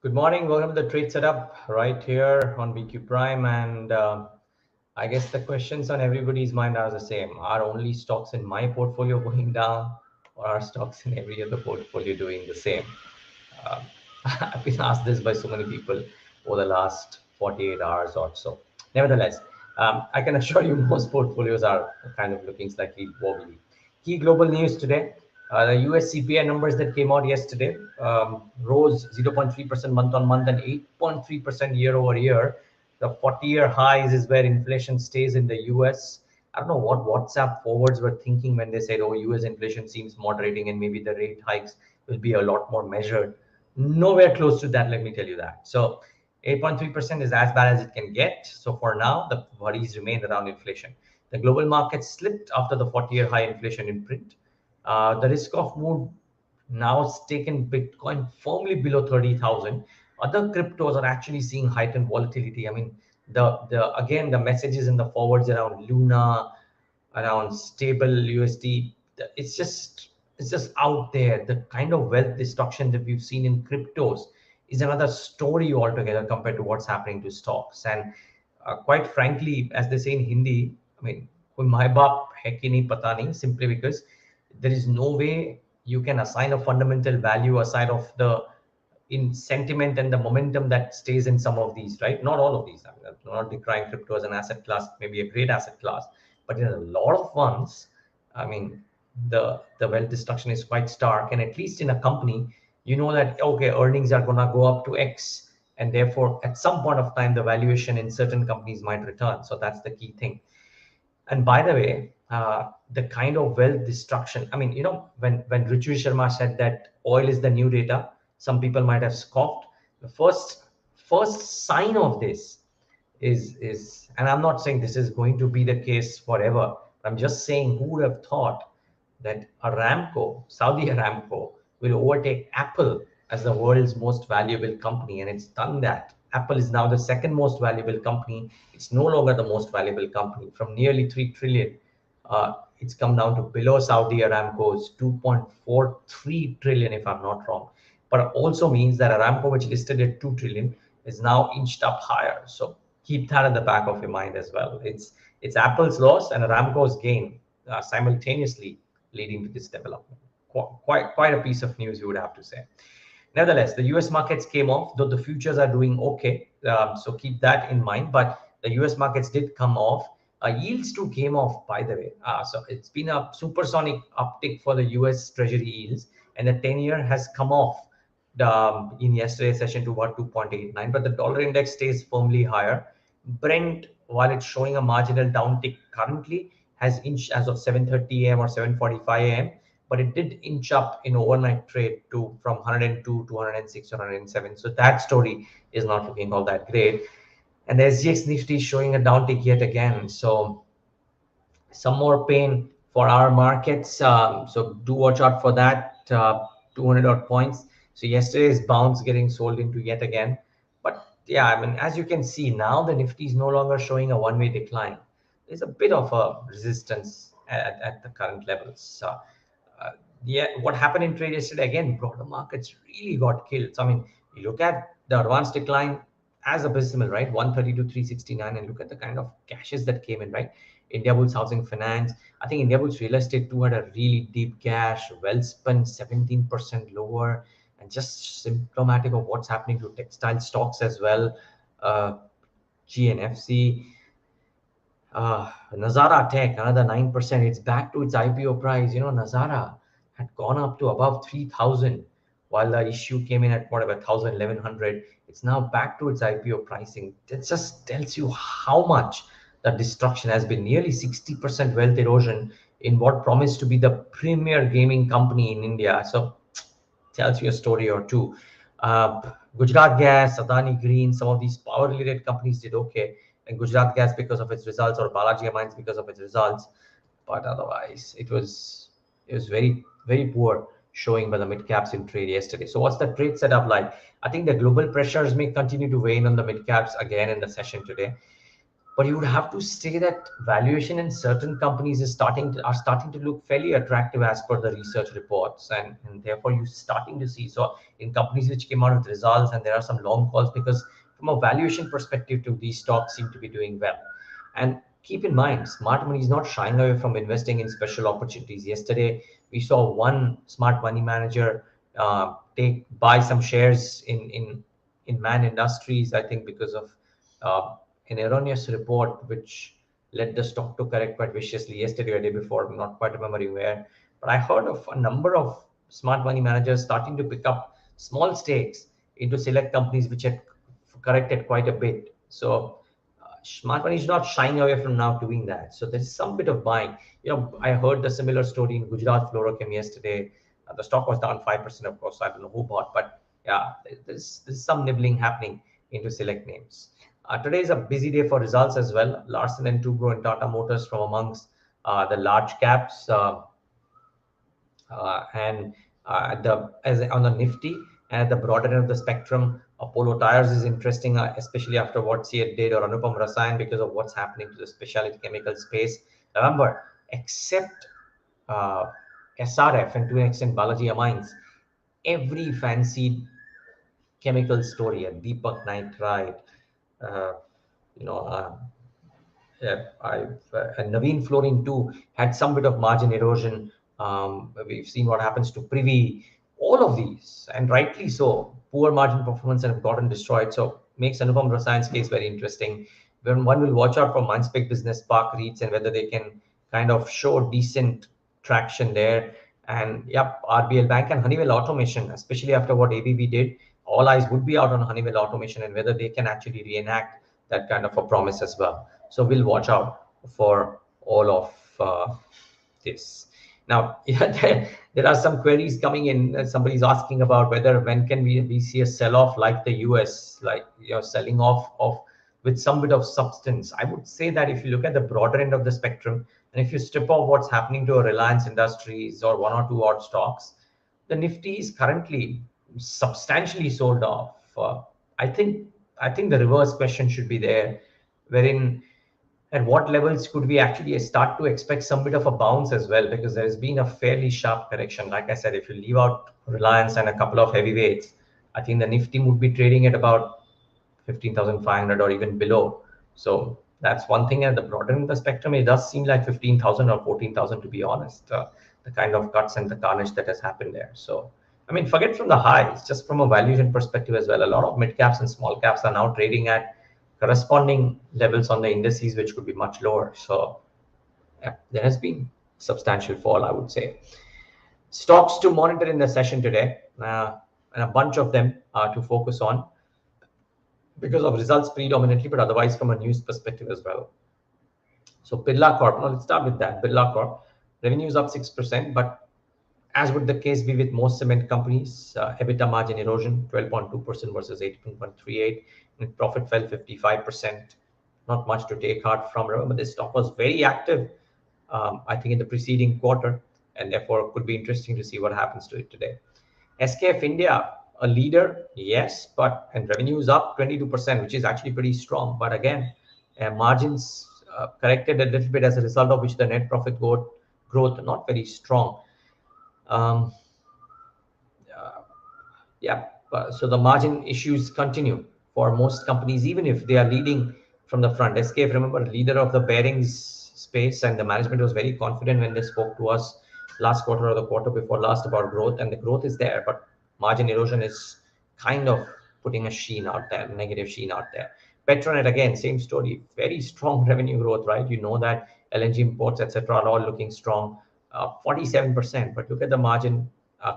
Good morning. Welcome to the trade setup right here on BQ Prime. And I guess the questions on everybody's mind are the same. Are only stocks in my portfolio going down, or are stocks in every other portfolio doing the same? Um, I've been asked this by so many people over the last 48 hours or so. Nevertheless, I can assure you most portfolios are kind of looking slightly wobbly. Key global news today. The US CPI numbers that came out yesterday rose 0.3% month on month and 8.3% year over year. The 40-year highs is where inflation stays in the US. I don't know what WhatsApp forwards were thinking when they said, oh, US inflation seems moderating and maybe the rate hikes will be a lot more measured. Nowhere close to that, let me tell you that. So 8.3% is as bad as it can get. So for now, the worries remain around inflation. The global market slipped after the 40-year high inflation in print. The risk of mood now has taken Bitcoin firmly below 30,000. Other cryptos are actually seeing heightened volatility. I mean, the messages in the forwards around Luna, around stable USD, it's just out there. The kind of wealth destruction that we've seen in cryptos is another story altogether compared to what's happening to stocks. And quite frankly, as they say in Hindi, I mean, "Koi mai baap hai ki nahi pata nahi," simply because there is no way you can assign a fundamental value aside of the in sentiment and the momentum that stays in some of these, right? Not all of these. I mean, I'm not decrying crypto as an asset class, maybe a great asset class, but in a lot of ones, I mean, the wealth destruction is quite stark. And at least in a company, you know that okay, earnings are gonna go up to X, and therefore at some point of time, the valuation in certain companies might return. So that's the key thing. And by the way, the kind of wealth destruction, I mean, when Ritu Sharma said that oil is the new data, some people might have scoffed. The first sign of this is, and I'm not saying this is going to be the case forever. I'm just saying, who would have thought that Aramco, Saudi Aramco, will overtake Apple as the world's most valuable company, and it's done that. Apple is now the second most valuable company. It's no longer the most valuable company. From nearly 3 trillion, it's come down to below Saudi Aramco's 2.43 trillion, if I'm not wrong. But it also means that Aramco, which listed at 2 trillion, is now inched up higher. So keep that at the back of your mind as well. It's Apple's loss and Aramco's gain simultaneously leading to this development. Quite a piece of news, you would have to say. Nevertheless, the US markets came off, though the futures are doing okay. So keep that in mind. But the US markets did come off. Yields too came off, by the way. So it's been a supersonic uptick for the US Treasury yields, and the 10-year has come off in yesterday's session to about 2.89. But the dollar index stays firmly higher. Brent, while it's showing a marginal downtick currently, has inched as of 7:30 a.m. or 7:45 a.m. But it did inch up in overnight trade to from 102 to 106 to 107. So that story is not looking all that great. And the SGX Nifty is showing a downtick yet again. So some more pain for our markets. So do watch out for that. 200 odd points. So yesterday's bounce getting sold into yet again. But yeah, I mean, as you can see now, the Nifty is no longer showing a one-way decline. There's a bit of a resistance at the current levels. Yeah, what happened in trade yesterday, again, broader markets really got killed. So I mean, you look at the advanced decline as abysmal, right? 130 to 369, and look at the kind of cashes that came in, right? Indiabulls Housing Finance, I think Indiabulls Real Estate too had a really deep cash, well spent, 17% lower, and just symptomatic of what's happening to textile stocks as well. GNFC, Nazara Tech, another 9%. It's back to its IPO price. Nazara had gone up to above 3,000 while the issue came in at whatever 1,000, 1,100. It's now back to its IPO pricing. It just tells you how much the destruction has been. Nearly 60% wealth erosion in what promised to be the premier gaming company in India. So tells you a story or two. Gujarat Gas, Adani Green, some of these power-related companies did okay, and Gujarat Gas because of its results, or Balaji Mines because of its results. But otherwise, it was very, very poor showing by the mid caps in trade yesterday. So what's the trade setup like? I think the global pressures may continue to wane on the mid caps again in the session today. But you would have to say that valuation in certain companies is starting to look fairly attractive as per the research reports, and therefore you're starting to see. So in companies which came out with results, and there are some long calls because from a valuation perspective, too, these stocks seem to be doing well. And keep in mind, smart money is not shying away from investing in special opportunities. Yesterday, we saw one smart money manager buy some shares in Man Industries, I think, because of uh, an erroneous report which led the stock to correct quite viciously yesterday or day before. I'm not quite remembering where, but I heard of a number of smart money managers starting to pick up small stakes into select companies which had corrected quite a bit. So smart money is not shying away from now doing that. So there's some bit of buying. I heard the similar story in Gujarat Fluorochem yesterday. The stock was down 5%, of course. So I don't know who bought, but yeah, there's some nibbling happening into select names. Today is a busy day for results as well. Larsen and Toubro and Tata Motors from amongst the large caps. And on the Nifty and at the broader end of the spectrum, Apollo Tires is interesting, especially after what CEAT did, or Anupam Rasayan, because of what's happening to the specialty chemical space. Remember, except uh, SRF and to an extent Balaji Amines, every fancied chemical story, Deepak Nitrite, uh, you know, and Naveen Fluorine too had some bit of margin erosion. We've seen what happens to Privi. All of these, and rightly so, poor margin performance and have gotten destroyed. So makes Anupam Rasayan's case very interesting. When one will watch out for Mindspec Business Park REITs and whether they can kind of show decent traction there. And yep, RBL Bank and Honeywell Automation, especially after what ABB did, all eyes would be out on Honeywell Automation and whether they can actually reenact that kind of a promise as well. So we'll watch out for all of this. Now, yeah, there are some queries coming in. Somebody's asking about whether when can we see a sell-off like the US, like selling off of with some bit of substance. I would say that if you look at the broader end of the spectrum, and if you strip off what's happening to a Reliance Industries or one or two odd stocks, the Nifty is currently substantially sold off. I think I think the reverse question should be there, wherein at what levels could we actually start to expect some bit of a bounce as well? Because there has been a fairly sharp correction. Like I said, if you leave out Reliance and a couple of heavyweights, I think the Nifty would be trading at about 15,500 or even below. So that's one thing. At the broader end of the spectrum, it does seem like 15,000 or 14,000, to be honest, the kind of cuts and the carnage that has happened there. So, I mean, forget from the highs, just from a valuation perspective as well. A lot of mid caps and small caps are now trading at corresponding levels on the indices, which could be much lower. So, yeah, there has been substantial fall, I would say. Stocks to monitor in the session today, and a bunch of them to focus on because of results predominantly, but otherwise from a news perspective as well. So Birla Corp, now let's start with that. Birla Corp, revenues up 6%, but as would the case be with most cement companies, EBITDA margin erosion 12.2% versus 18.38%, and profit fell 55%. Not much to take heart from. Remember, this stock was very active, I think, in the preceding quarter, and therefore it could be interesting to see what happens to it today. SKF India, a leader, yes, and revenue is up 22%, which is actually pretty strong. But again, margins corrected a little bit, as a result of which the net profit growth not very strong. Um, yeah, so the margin issues continue for most companies, even if they are leading from the front. SKF, remember, leader of the bearings space, and the management was very confident when they spoke to us last quarter or the quarter before last about growth, and the growth is there, but margin erosion is kind of putting a sheen out there, negative sheen out there. Petronet, again, same story, very strong revenue growth, right? You know that LNG imports, etc., are all looking strong, 47%. But look at the margin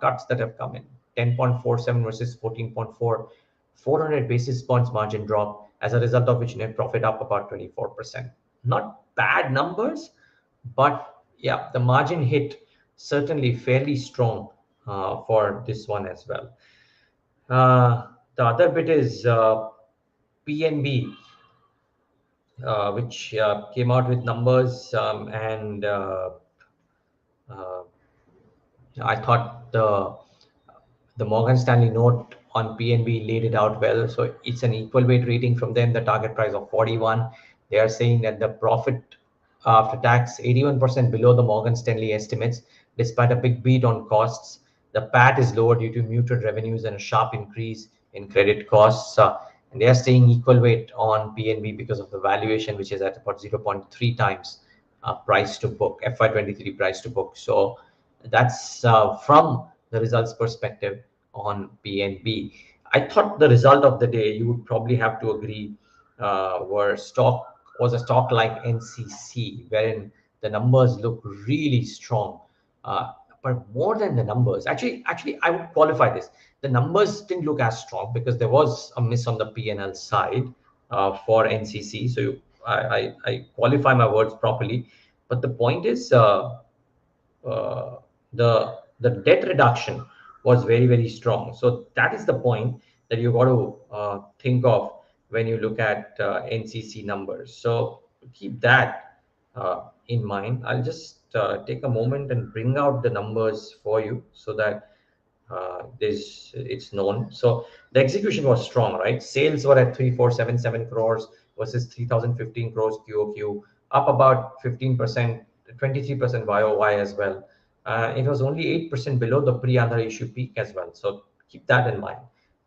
cuts that have come in, 10.47 versus 14.4, 400 basis points margin drop, as a result of which net profit up about 24%. Not bad numbers, but yeah, the margin hit certainly fairly strong for this one as well. The other bit is PNB, which came out with numbers, and I thought the Morgan Stanley note on PNB laid it out well. So it's an equal weight rating from them, the target price of 41. They are saying that the profit after tax 81% below the Morgan Stanley estimates, despite a big beat on costs. The PAT is lower due to muted revenues and a sharp increase in credit costs. And they are staying equal weight on PNB because of the valuation, which is at about 0.3 times price to book, FY23 price to book. So that's from the results perspective on PNB. I thought the result of the day, you would probably have to agree, was a stock like NCC, wherein the numbers look really strong. But more than the numbers, actually, I would qualify this. The numbers didn't look as strong because there was a miss on the P&L side for NCC. So I qualify my words properly. But the point is, uh, the debt reduction was very strong. So that is the point that you got to think of when you look at NCC numbers. So keep that in mind. I'll just take a moment and bring out the numbers for you so that this it's known. So the execution was strong, right? Sales were at 3477 crores versus 3015 crores QOQ, up about 15%, 23% YOY as well. It was only 8% below the pre-other issue peak as well. So keep that in mind.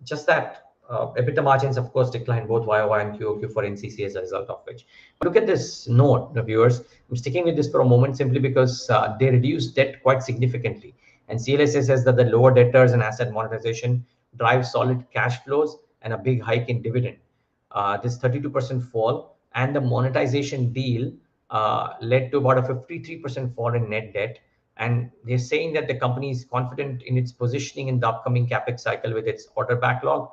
Just that EBITDA margins, of course, declined both YOY and QOQ for NCC as a result of which. Look at this note, the viewers. I'm sticking with this for a moment simply because they reduced debt quite significantly. And CLSA says that the lower debtors and asset monetization drive solid cash flows and a big hike in dividend. This 32% fall and the monetization deal led to about a 53% fall in net debt. And they're saying that the company is confident in its positioning in the upcoming capex cycle with its order backlog,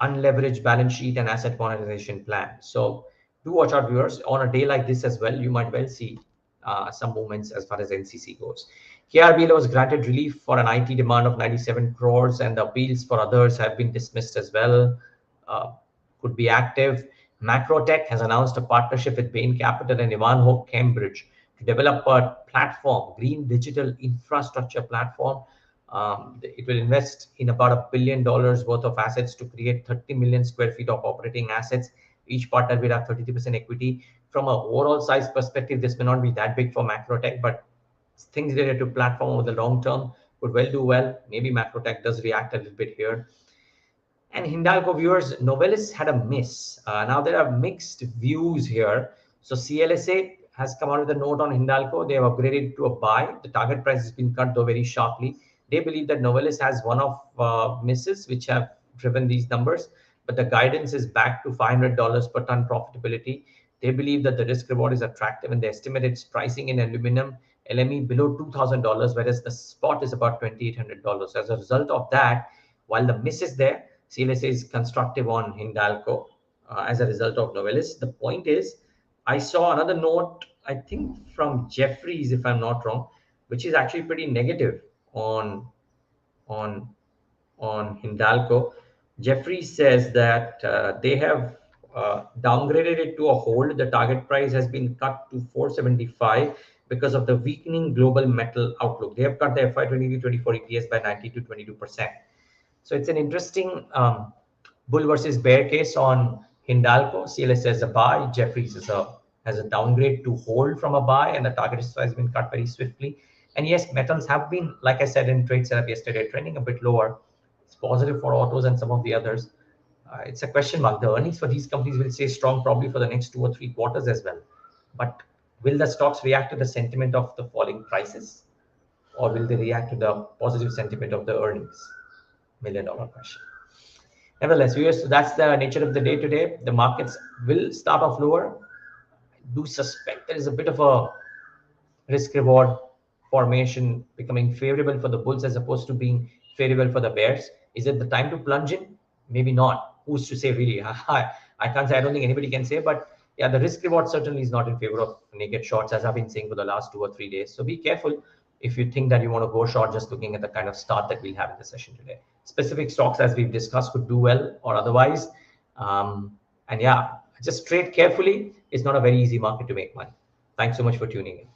unleveraged balance sheet, and asset monetization plan. So do watch out, viewers. On a day like this as well, you might well see some movements as far as NCC goes. KRBL was granted relief for an IT demand of 97 crores, and the appeals for others have been dismissed as well. Could be active. Macrotech has announced a partnership with Bain Capital and Ivanhoe Cambridge to develop a platform, green digital infrastructure platform. It will invest in about $1 billion worth of assets to create 30 million square feet of operating assets. Each partner will have 33% equity. From an overall size perspective, this may not be that big for Macrotech, but things related to platform over the long term could well do well. Maybe Macrotech does react a little bit here. And Hindalco, viewers, Novelis had a miss. Now there are mixed views here. So CLSA has come out with a note on Hindalco. They have upgraded to a buy. The target price has been cut though very sharply. They believe that Novelis has one-off misses which have driven these numbers, but the guidance is back to $500 per ton profitability. They believe that the risk reward is attractive and they estimate its pricing in aluminum LME below $2,000, whereas the spot is about $2,800. As a result of that, while the miss is there, CLSA is constructive on Hindalco as a result of Novelis. The point is, I saw another note, I think from Jeffries, if I'm not wrong, which is actually pretty negative on Hindalco. Jeffries says that they have downgraded it to a hold. The target price has been cut to 475 because of the weakening global metal outlook. They have cut the FY23-24 EPS by 19 to 22%. So it's an interesting bull versus bear case on Hindalco. CLS says a buy. Jeffries has a downgrade to hold from a buy, and the target price has been cut very swiftly. And yes, metals have been, like I said in trade setup yesterday, trending a bit lower. It's positive for autos and some of the others. It's a question mark. The earnings for these companies will stay strong probably for the next 2 or 3 quarters as well. But will the stocks react to the sentiment of the falling prices, or will they react to the positive sentiment of the earnings? $1 million question. Nevertheless, viewers, so that's the nature of the day today. The markets will start off lower. I do suspect there is a bit of a risk reward formation becoming favorable for the bulls as opposed to being favorable for the bears. Is it the time to plunge in? Maybe not. Who's to say, really? I can't say. I don't think anybody can say. But yeah, the risk reward certainly is not in favor of naked shorts, as I've been saying for the last 2 or 3 days. So be careful if you think that you want to go short, just looking at the kind of start that we'll have in the session today. Specific stocks, as we've discussed, could do well or otherwise. And yeah, just trade carefully. It's not a very easy market to make money. Thanks so much for tuning in.